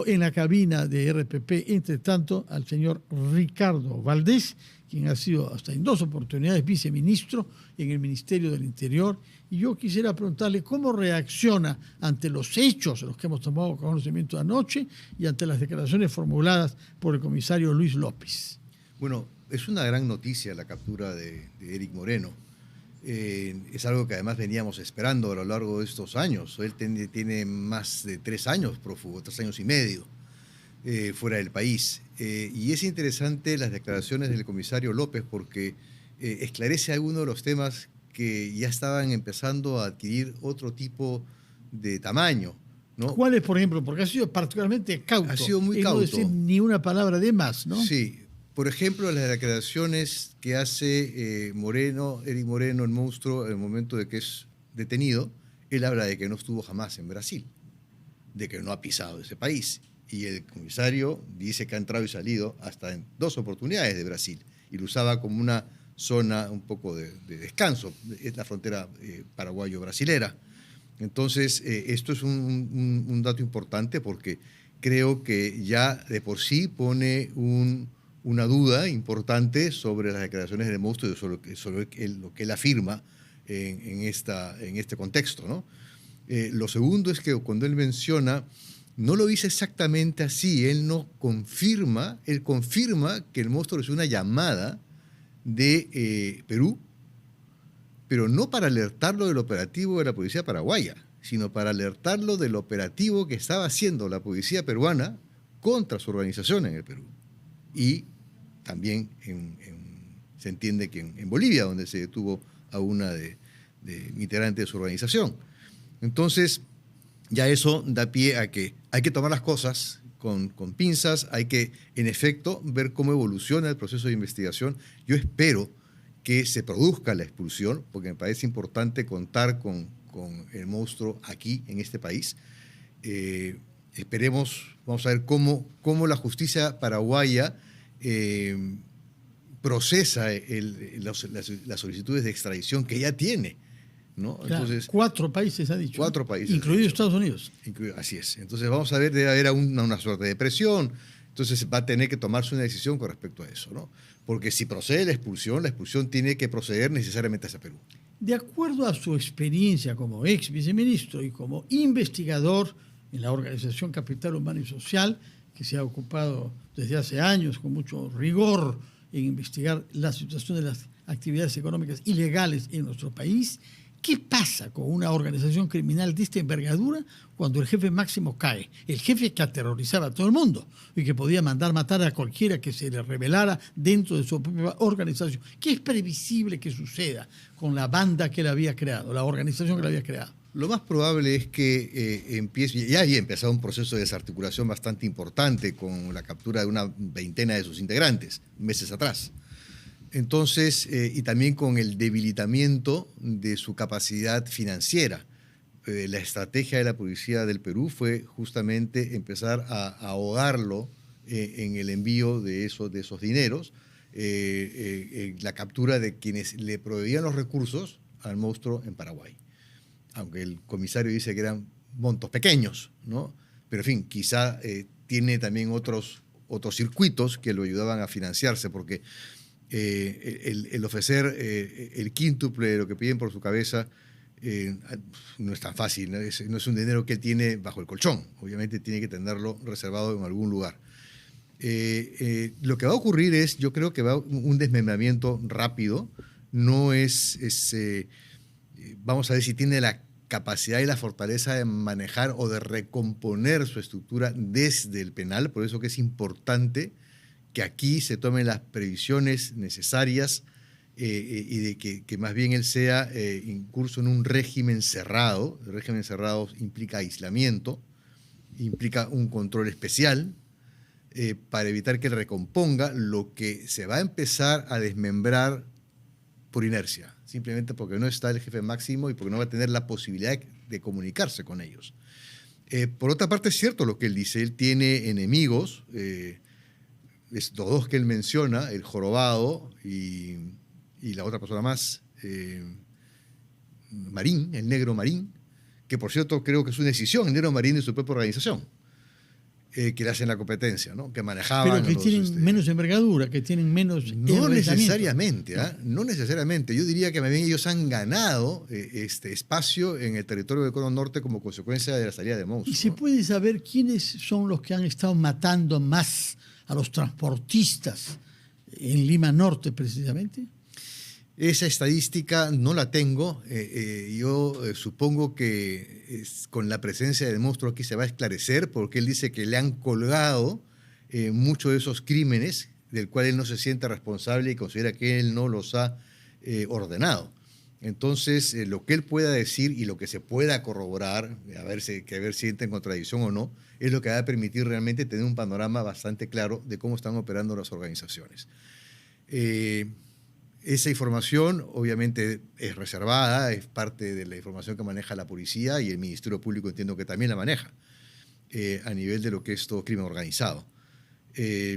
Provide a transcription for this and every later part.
tengo en la cabina de RPP, entre tanto, al señor Ricardo Valdés, quien ha sido hasta en 2 oportunidades viceministro en el Ministerio del Interior. Y yo quisiera preguntarle cómo reacciona ante los hechos de los que hemos tomado conocimiento anoche y ante las declaraciones formuladas por el comisario Luis López. Bueno, es una gran noticia la captura de Eric Moreno. Es algo que además veníamos esperando a lo largo de estos años. Él tiene más de 3 años prófugo, 3 años y medio fuera del país. Y es interesante las declaraciones del comisario López porque esclarece algunos de los temas que ya estaban empezando a adquirir otro tipo de tamaño, ¿no? ¿Cuál es, por ejemplo? Porque ha sido particularmente cauto. Ha sido muy cauto. No decir ni una palabra de más, ¿no? Sí. Por ejemplo, las declaraciones que hace Eric Moreno, el monstruo, en el momento de que es detenido, él habla de que no estuvo jamás en Brasil, de que no ha pisado ese país. Y el comisario dice que ha entrado y salido hasta en 2 oportunidades de Brasil y lo usaba como una zona un poco de descanso. Es la frontera paraguayo-brasilera. Entonces, esto es un dato importante porque creo que ya de por sí pone una duda importante sobre las declaraciones del monstruo y sobre lo que él afirma en este contexto, ¿no? Lo segundo es que cuando él menciona, no lo dice exactamente así, él confirma que el monstruo es una llamada de Perú, pero no para alertarlo del operativo de la policía paraguaya, sino para alertarlo del operativo que estaba haciendo la policía peruana contra su organización en el Perú. Y también se entiende que en Bolivia, donde se detuvo a una de integrantes de su organización. Entonces, ya eso da pie a que hay que tomar las cosas con pinzas, hay que, en efecto, ver cómo evoluciona el proceso de investigación. Yo espero que se produzca la expulsión, porque me parece importante contar con el monstruo aquí, en este país. Esperemos, vamos a ver cómo la justicia paraguaya procesa las solicitudes de extradición que ya tiene, ¿no? Claro, entonces, 4 países ha dicho. 4 países. Incluidos Estados Unidos. Así es. Entonces vamos a ver, debe haber una suerte de presión. Entonces va a tener que tomarse una decisión con respecto a eso, ¿no? Porque si procede la expulsión tiene que proceder necesariamente hacia Perú. De acuerdo a su experiencia como ex viceministro y como investigador en la organización Capital Humano y Social, que se ha ocupado desde hace años con mucho rigor en investigar la situación de las actividades económicas ilegales en nuestro país, ¿qué pasa con una organización criminal de esta envergadura cuando el jefe máximo cae? El jefe que aterrorizaba a todo el mundo y que podía mandar matar a cualquiera que se le rebelara dentro de su propia organización. ¿Qué es previsible que suceda con la banda que él había creado, la organización que él había creado? Lo más probable es que ya haya empezado un proceso de desarticulación bastante importante con la captura de una veintena de sus integrantes meses atrás. Entonces, y también con el debilitamiento de su capacidad financiera. La estrategia de la policía del Perú fue justamente empezar a ahogarlo en el envío de esos dineros, la captura de quienes le proveían los recursos al monstruo en Paraguay. Aunque el comisario dice que eran montos pequeños, ¿no? Pero en fin, quizá tiene también otros circuitos que lo ayudaban a financiarse, porque el ofrecer el quíntuple de lo que piden por su cabeza no es tan fácil, no es un dinero que él tiene bajo el colchón, obviamente tiene que tenerlo reservado en algún lugar. Lo que va a ocurrir es, yo creo que va un desmembramiento rápido, no vamos a ver si tiene la capacidad y la fortaleza de manejar o de recomponer su estructura desde el penal, por eso que es importante que aquí se tomen las previsiones necesarias y de que más bien él sea incurso en un régimen cerrado. El régimen cerrado implica aislamiento, implica un control especial para evitar que recomponga lo que se va a empezar a desmembrar por inercia, simplemente porque no está el jefe máximo y porque no va a tener la posibilidad de comunicarse con ellos. Por otra parte, es cierto lo que él dice, él tiene enemigos, los 2 que él menciona, el jorobado y la otra persona más, Marín, el negro Marín, que por cierto creo que es una decisión, el negro Marín de su propia organización. que le hacen la competencia, ¿no? Que manejaban. Pero que tienen menos envergadura, que tienen menos. No necesariamente, ¿eh? No necesariamente. Yo diría que más bien ellos han ganado este espacio en el territorio del Cono Norte como consecuencia de la salida de Monstruo. ¿Y se puede saber quiénes son los que han estado matando más a los transportistas en Lima Norte, precisamente? Esa estadística no la tengo. Yo supongo que con la presencia del Monstruo aquí se va a esclarecer, porque él dice que le han colgado muchos de esos crímenes del cual él no se siente responsable y considera que él no los ha ordenado. Entonces, lo que él pueda decir y lo que se pueda corroborar, a ver si entra en contradicción o no, es lo que va a permitir realmente tener un panorama bastante claro de cómo están operando las organizaciones. Esa información obviamente es reservada, es parte de la información que maneja la policía y el Ministerio Público entiendo que también la maneja a nivel de lo que es todo crimen organizado.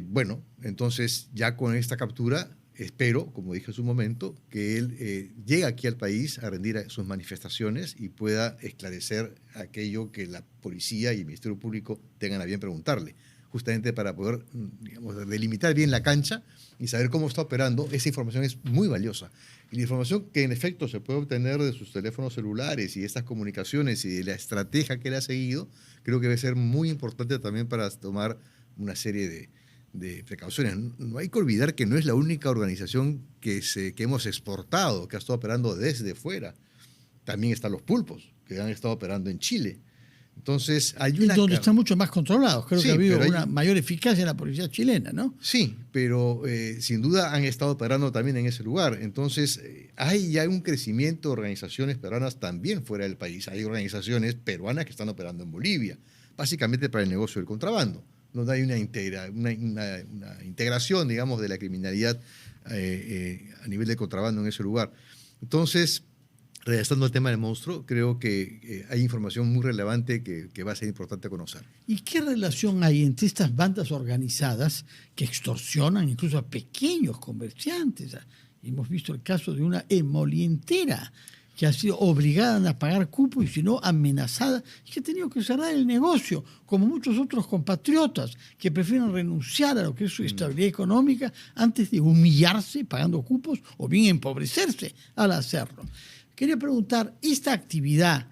Bueno, entonces ya con esta captura espero, como dije en su momento, que él llegue aquí al país a rendir sus manifestaciones y pueda esclarecer aquello que la policía y el Ministerio Público tengan a bien preguntarle, justamente para poder, digamos, delimitar bien la cancha y saber cómo está operando. Esa información es muy valiosa. Y la información que en efecto se puede obtener de sus teléfonos celulares y estas comunicaciones y de la estrategia que él ha seguido, creo que debe ser muy importante también para tomar una serie de precauciones. No hay que olvidar que no es la única organización que hemos exportado, que ha estado operando desde fuera. También están los pulpos, que han estado operando en Chile. Entonces, hay una... Donde están mucho más controlados. Creo que ha habido una mayor eficacia en la policía chilena, ¿no? Sí, pero sin duda han estado operando también en ese lugar. Entonces, hay ya un crecimiento de organizaciones peruanas también fuera del país. Hay organizaciones peruanas que están operando en Bolivia, básicamente para el negocio del contrabando. No hay una integración, digamos, de la criminalidad a nivel de contrabando en ese lugar. Entonces, regresando al tema del Monstruo, creo que hay información muy relevante que va a ser importante conocer. ¿Y qué relación hay entre estas bandas organizadas que extorsionan incluso a pequeños comerciantes? Hemos visto el caso de una emolientera que ha sido obligada a pagar cupo y si no amenazada, y que ha tenido que cerrar el negocio, como muchos otros compatriotas que prefieren renunciar a lo que es su estabilidad económica antes de humillarse pagando cupos o bien empobrecerse al hacerlo. Quería preguntar, esta actividad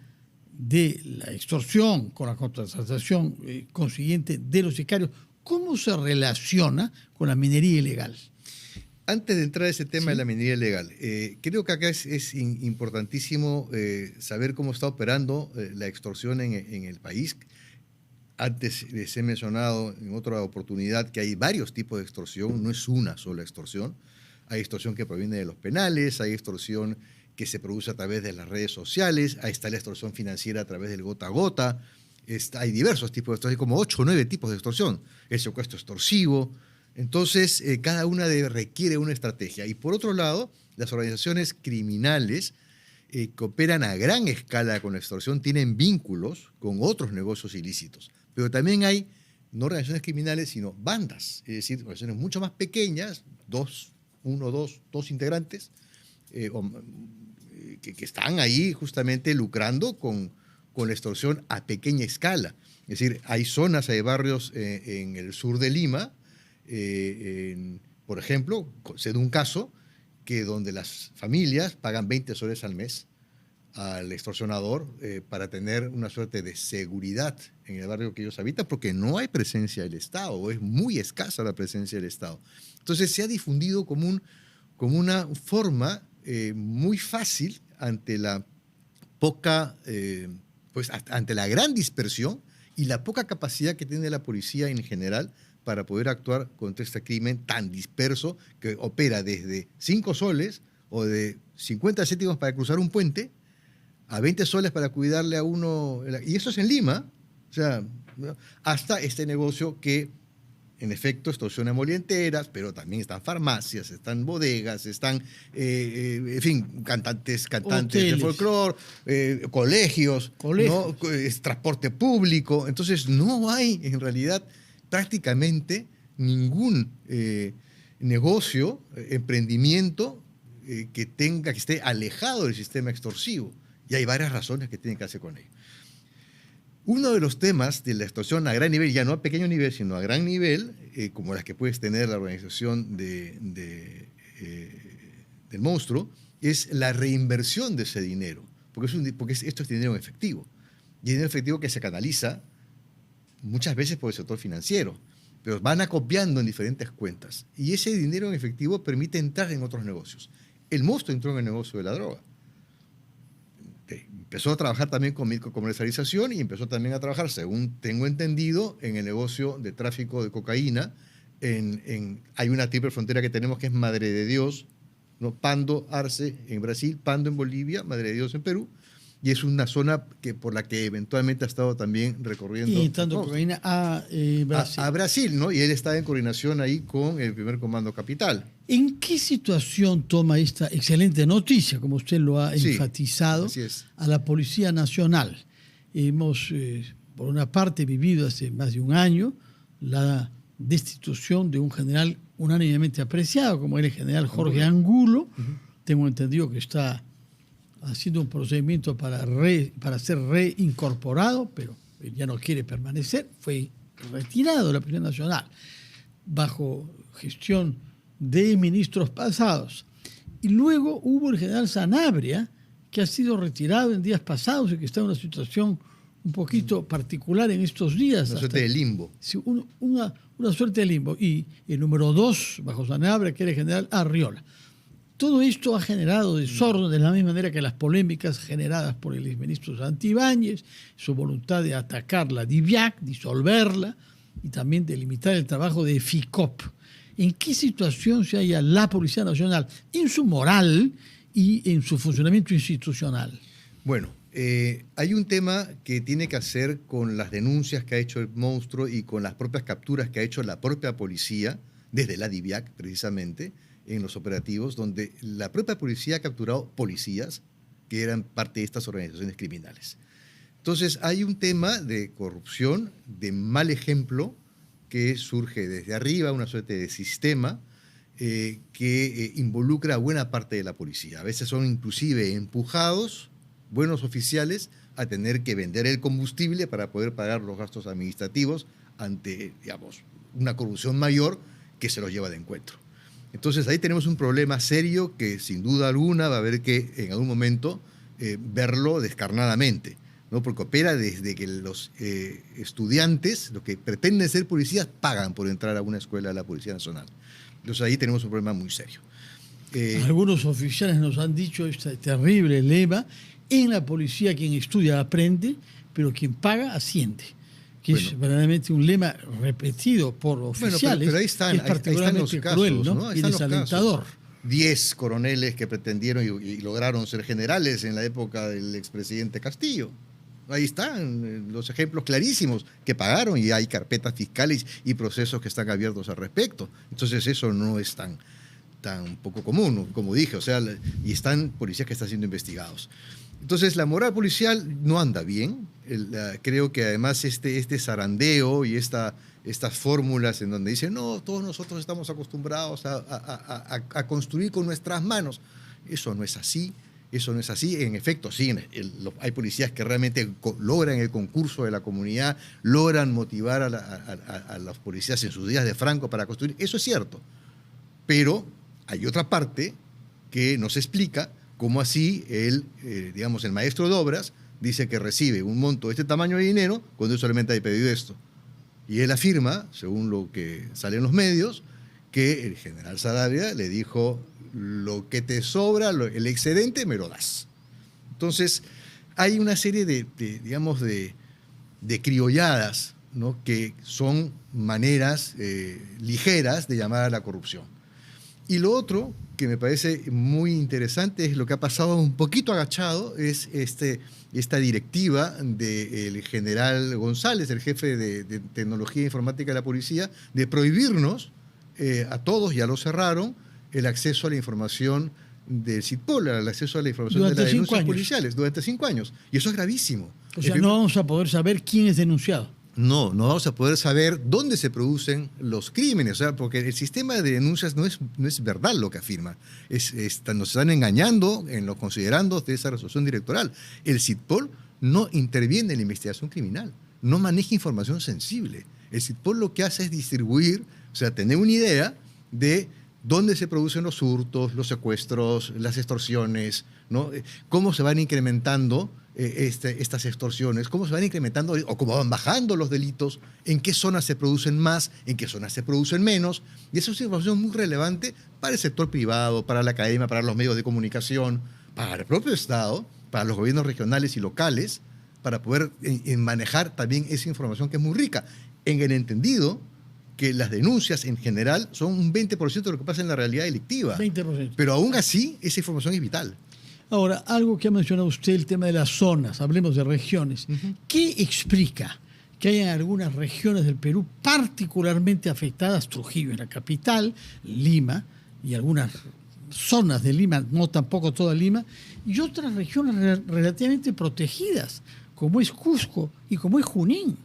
de la extorsión con la contratación consiguiente de los sicarios, ¿cómo se relaciona con la minería ilegal? Antes de entrar a ese tema de la minería ilegal, creo que acá es importantísimo saber cómo está operando la extorsión en el país. Antes les he mencionado en otra oportunidad que hay varios tipos de extorsión, no es una sola extorsión. Hay extorsión que proviene de los penales, hay extorsión que se produce a través de las redes sociales, ahí está la extorsión financiera a través del gota a gota, hay diversos tipos de extorsión, hay como 8 o 9 tipos de extorsión, el secuestro extorsivo. Entonces, cada una requiere una estrategia. Y por otro lado, las organizaciones criminales que operan a gran escala con la extorsión tienen vínculos con otros negocios ilícitos. Pero también hay, no organizaciones criminales, sino bandas, es decir, organizaciones mucho más pequeñas, dos integrantes, que están ahí justamente lucrando con la extorsión a pequeña escala. Es decir, hay zonas, hay barrios en el sur de Lima, por ejemplo, se da un caso que donde las familias pagan 20 soles al mes al extorsionador para tener una suerte de seguridad en el barrio que ellos habitan, porque no hay presencia del Estado, o es muy escasa la presencia del Estado. Entonces se ha difundido como una forma muy fácil ante la poca, ante la gran dispersión y la poca capacidad que tiene la policía en general para poder actuar contra este crimen tan disperso que opera desde 5 soles o de 50 céntimos para cruzar un puente a 20 soles para cuidarle a uno, y eso es en Lima, o sea, hasta este negocio que en efecto extorsiona molienteras, pero también están farmacias, están bodegas, están, en fin, cantantes Hoteles, de folclore, colegios. ¿No? Transporte público. Entonces no hay en realidad prácticamente ningún negocio, emprendimiento que esté alejado del sistema extorsivo. Y hay varias razones que tienen que hacer con ello. Uno de los temas de la extorsión a gran nivel, ya no a pequeño nivel, sino a gran nivel, como las que puedes tener la organización del monstruo, es la reinversión de ese dinero, porque esto es dinero en efectivo. Y dinero efectivo que se canaliza muchas veces por el sector financiero, pero van acopiando en diferentes cuentas. Y ese dinero en efectivo permite entrar en otros negocios. El monstruo entró en el negocio de la droga. Empezó a trabajar también con comercialización y empezó también a trabajar, según tengo entendido, en el negocio de tráfico de cocaína. Hay una triple frontera que tenemos que es Madre de Dios, ¿no? Pando, Arce en Brasil, Pando en Bolivia, Madre de Dios en Perú. Y es una zona por la que eventualmente ha estado también recorriendo. Y tanto cocaína a Brasil. A Brasil, ¿no? Y él está en coordinación ahí con el primer comando capital. ¿En qué situación toma esta excelente noticia, como usted lo ha enfatizado, a la Policía Nacional? Hemos, por una parte, vivido hace más de un año la destitución de un general unánimemente apreciado, como era el general Jorge Angulo. Tengo entendido que está haciendo un procedimiento para ser reincorporado, pero él ya no quiere permanecer. Fue retirado de la Policía Nacional bajo gestión de ministros pasados. Y luego hubo el general Sanabria, que ha sido retirado en días pasados y que está en una situación un poquito particular en estos días. Una suerte de limbo. Sí, una suerte de limbo. Y el número 2, bajo Sanabria, que era el general Arriola. Todo esto ha generado desorden de la misma manera que las polémicas generadas por el exministro Santibáñez, su voluntad de atacar la DIVIAC, disolverla y también de limitar el trabajo de FICOP. ¿En qué situación se halla la Policía Nacional en su moral y en su funcionamiento institucional? Bueno, hay un tema que tiene que hacer con las denuncias que ha hecho el monstruo y con las propias capturas que ha hecho la propia policía, desde la DIVIAC precisamente, en los operativos, donde la propia policía ha capturado policías que eran parte de estas organizaciones criminales. Entonces, hay un tema de corrupción, de mal ejemplo, que surge desde arriba, una suerte de sistema que involucra a buena parte de la policía. A veces son inclusive empujados buenos oficiales a tener que vender el combustible para poder pagar los gastos administrativos ante, digamos, una corrupción mayor que se los lleva de encuentro. Entonces ahí tenemos un problema serio que sin duda alguna va a haber que en algún momento verlo descarnadamente, ¿no? Porque opera desde que los estudiantes, los que pretenden ser policías, pagan por entrar a una escuela de la Policía Nacional. Entonces ahí tenemos un problema muy serio. Algunos oficiales nos han dicho este terrible lema: en la policía quien estudia aprende, pero quien paga asciende. Que es verdaderamente un lema repetido por oficiales, pero ahí están, que es particularmente cruel, ¿no? Y desalentador. 10 coroneles que pretendieron y lograron ser generales en la época del expresidente Castillo. Ahí están los ejemplos clarísimos que pagaron y hay carpetas fiscales y procesos que están abiertos al respecto. Entonces eso no es tan poco común, como dije, o sea, y están policías que están siendo investigados. Entonces, la moral policial no anda bien. Creo que además este zarandeo y estas fórmulas en donde dicen, no, todos nosotros estamos acostumbrados a construir con nuestras manos. Eso no es así. Eso no es así. En efecto, sí, hay policías que realmente logran el concurso de la comunidad, logran motivar a los policías en sus días de Franco para construir. Eso es cierto. Pero hay otra parte que nos explica cómo así el maestro de obras dice que recibe un monto de este tamaño de dinero cuando él solamente ha pedido esto. Y él afirma, según lo que sale en los medios, que el general Sanabria le dijo, lo que te sobra, el excedente, me lo das. Entonces, hay una serie de criolladas, ¿no? Que son maneras ligeras de llamar a la corrupción. Y lo otro que me parece muy interesante es lo que ha pasado un poquito agachado, es esta directiva del general González, el jefe de tecnología e informática de la policía, de prohibirnos a todos, ya lo cerraron, el acceso a la información del CITPOL, el acceso a la información de las denuncias policiales durante 5 años. Y eso es gravísimo. O sea, no vamos a poder saber quién es denunciado. No vamos a poder saber dónde se producen los crímenes, o sea, porque el sistema de denuncias no es verdad lo que afirma. Nos están engañando en los considerandos de esa resolución directoral. El CITPOL no interviene en la investigación criminal, no maneja información sensible. Es decir, lo que hace es distribuir, o sea, tener una idea de dónde se producen los hurtos, los secuestros, las extorsiones, ¿no? Cómo se van incrementando estas extorsiones, cómo se van incrementando o cómo van bajando los delitos, en qué zonas se producen más, en qué zonas se producen menos. Y eso es información muy relevante para el sector privado, para la academia, para los medios de comunicación, para el propio Estado, para los gobiernos regionales y locales, para poder manejar también esa información que es muy rica, en el entendido que las denuncias en general son un 20% de lo que pasa en la realidad delictiva. 20%. Pero aún así, esa información es vital. Ahora, algo que ha mencionado usted, el tema de las zonas, hablemos de regiones. ¿Qué explica que hayan algunas regiones del Perú particularmente afectadas, Trujillo en la capital, Lima y algunas zonas de Lima, no tampoco toda Lima, y otras regiones relativamente protegidas, como es Cusco y como es Junín?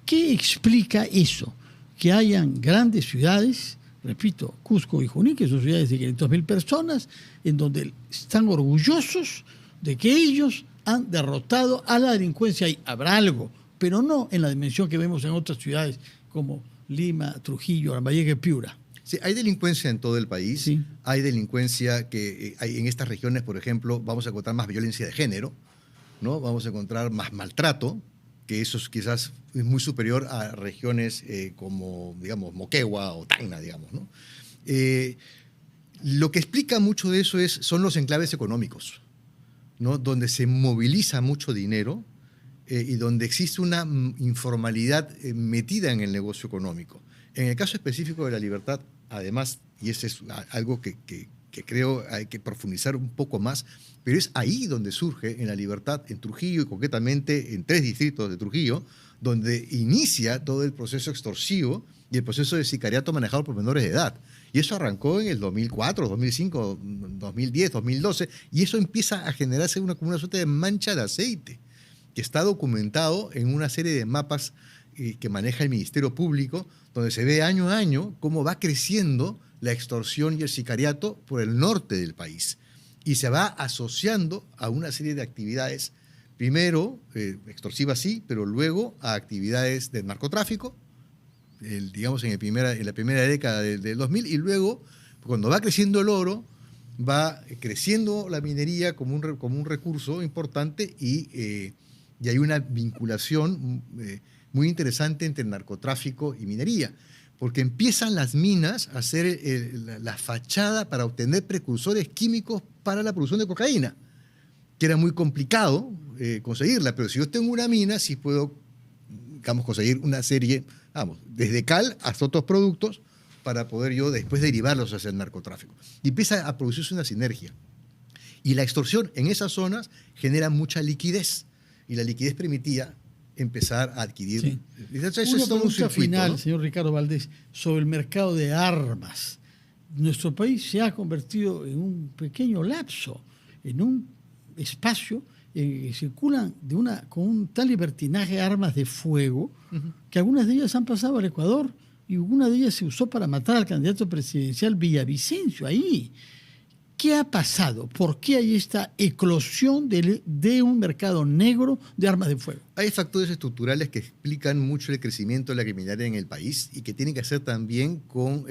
¿Qué explica eso? Que hayan grandes ciudades, repito, Cusco y Junín, que son ciudades de 500.000 personas, en donde están orgullosos de que ellos han derrotado a la delincuencia. Y habrá algo, pero no en la dimensión que vemos en otras ciudades como Lima, Trujillo, Lambayeque, Piura. Sí, hay delincuencia en todo el país. Sí. Hay delincuencia que hay en estas regiones, por ejemplo, vamos a encontrar más violencia de género, ¿no? Vamos a encontrar más maltrato, que eso quizás es muy superior a regiones como, digamos, Moquegua o Tacna, digamos, ¿no? Lo que explica mucho de eso son los enclaves económicos, ¿no? Donde se moviliza mucho dinero y donde existe una informalidad metida en el negocio económico. En el caso específico de La Libertad, además, y ese es algo que creo hay que profundizar un poco más, pero es ahí donde surge en La Libertad, en Trujillo y concretamente en 3 distritos de Trujillo, donde inicia todo el proceso extorsivo y el proceso de sicariato manejado por menores de edad. Y eso arrancó en el 2004, 2005, 2010, 2012, y eso empieza a generarse como una suerte de mancha de aceite, que está documentado en una serie de mapas que maneja el Ministerio Público, donde se ve año a año cómo va creciendo la extorsión y el sicariato por el norte del país. Y se va asociando a una serie de actividades, primero extorsivas sí, pero luego a actividades de narcotráfico, digamos en la primera década del 2000, y luego, cuando va creciendo el oro, va creciendo la minería como un recurso importante y hay una vinculación muy interesante entre el narcotráfico y minería, porque empiezan las minas a hacer la fachada para obtener precursores químicos para la producción de cocaína, que era muy complicado conseguirla, pero si yo tengo una mina, sí puedo, digamos, conseguir una serie, vamos, desde cal hasta otros productos, para poder yo después derivarlos hacia el narcotráfico. Y empieza a producirse una sinergia. Y la extorsión en esas zonas genera mucha liquidez, y la liquidez permitía empezar a adquirir. Sí. Eso una es todo pregunta un circuito, final, ¿no? señor Ricardo Valdés, sobre el mercado de armas. Nuestro país se ha convertido en un pequeño lapso, en un espacio en que circulan con un tal libertinaje armas de fuego, que algunas de ellas han pasado al Ecuador y una de ellas se usó para matar al candidato presidencial Villavicencio ahí. ¿Qué ha pasado? ¿Por qué hay esta eclosión de un mercado negro de armas de fuego? Hay factores estructurales que explican mucho el crecimiento de la criminalidad en el país y que tienen que ver también con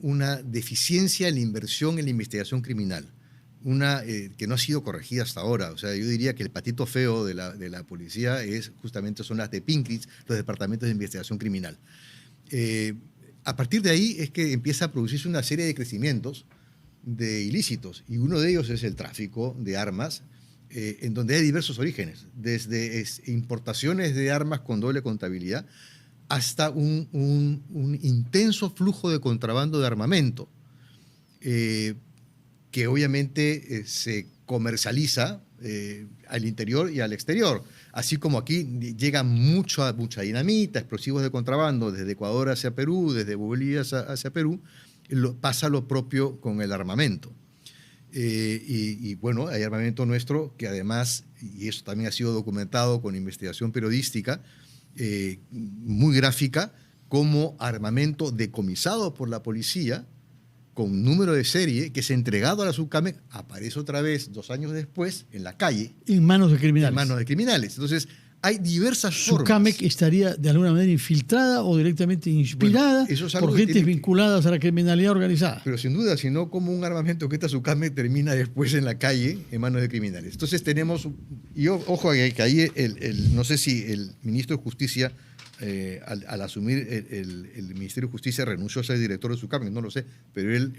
una deficiencia en la inversión en la investigación criminal, que no ha sido corregida hasta ahora. O sea, yo diría que el patito feo de la policía justamente son las de PINCRIS, los departamentos de investigación criminal. A partir de ahí es que empieza a producirse una serie de crecimientos de ilícitos, y uno de ellos es el tráfico de armas, en donde hay diversos orígenes, desde importaciones de armas con doble contabilidad hasta un intenso flujo de contrabando de armamento, que obviamente se comercializa al interior y al exterior. Así como aquí llega mucha dinamita, explosivos de contrabando desde Ecuador hacia Perú, desde Bolivia hacia Perú, pasa lo propio con el armamento. Y bueno, hay armamento nuestro que además, y eso también ha sido documentado con investigación periodística, muy gráfica, como armamento decomisado por la policía, con número de serie que es entregado a la Subcamec, aparece otra vez 2 años después en la calle. En manos de criminales. En manos de criminales. Entonces, hay diversas formas. Subcamec estaría de alguna manera infiltrada o directamente inspirada por gentes vinculadas a la criminalidad organizada. Pero sin duda, sino como un armamento que esta Subcamec termina después en la calle en manos de criminales. Entonces tenemos, y ojo que ahí no sé si el ministro de Justicia, al asumir el Ministerio de Justicia, renunció a ser director de Subcamec, no lo sé, pero él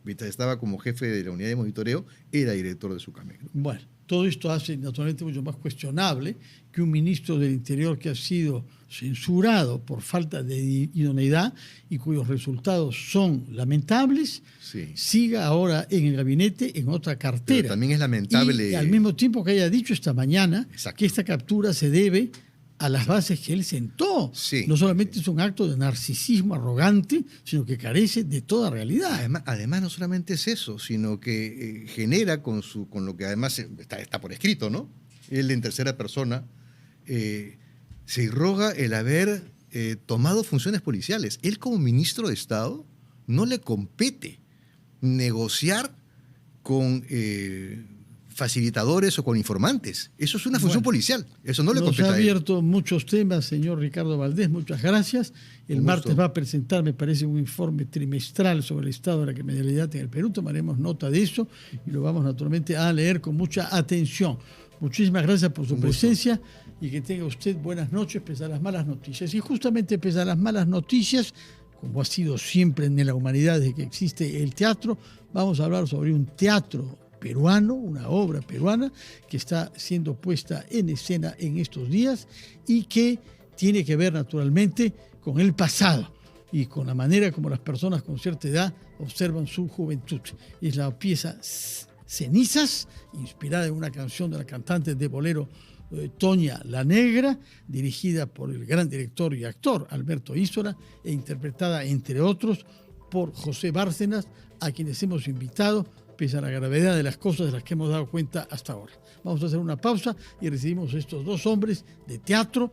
mientras estaba como jefe de la unidad de monitoreo, era director de Subcamec, ¿no? Bueno, todo esto hace naturalmente mucho más cuestionable que un ministro del Interior que ha sido censurado por falta de idoneidad y cuyos resultados son lamentables, sí, siga ahora en el gabinete en otra cartera. Pero también es lamentable. Y al mismo tiempo que haya dicho esta mañana, exacto, que esta captura se debe a las bases que él sentó. Sí. No solamente es un acto de narcisismo arrogante, sino que carece de toda realidad. Además no solamente es eso, sino que genera con lo que además está por escrito, ¿no? Él en tercera persona se irroga el haber tomado funciones policiales. Él como ministro de Estado no le compete negociar con facilitadores o con informantes. Eso es una función policial. Eso no le compete a él. Nos ha abierto muchos temas, señor Ricardo Valdés. Muchas gracias. El martes va a presentar, me parece, un informe trimestral sobre el estado de la criminalidad en el Perú. Tomaremos nota de eso y lo vamos naturalmente a leer con mucha atención. Muchísimas gracias por su presencia y que tenga usted buenas noches pese a las malas noticias. Y justamente pese a las malas noticias, como ha sido siempre en la humanidad desde que existe el teatro, vamos a hablar sobre un teatro peruano, una obra peruana que está siendo puesta en escena en estos días y que tiene que ver naturalmente con el pasado y con la manera como las personas con cierta edad observan su juventud. Es la pieza Cenizas, inspirada en una canción de la cantante de bolero Toña la Negra, dirigida por el gran director y actor Alberto Ísola e interpretada, entre otros, por José Bárcenas, a quienes hemos invitado pese a la gravedad de las cosas de las que hemos dado cuenta hasta ahora. Vamos a hacer una pausa y recibimos a estos dos hombres de teatro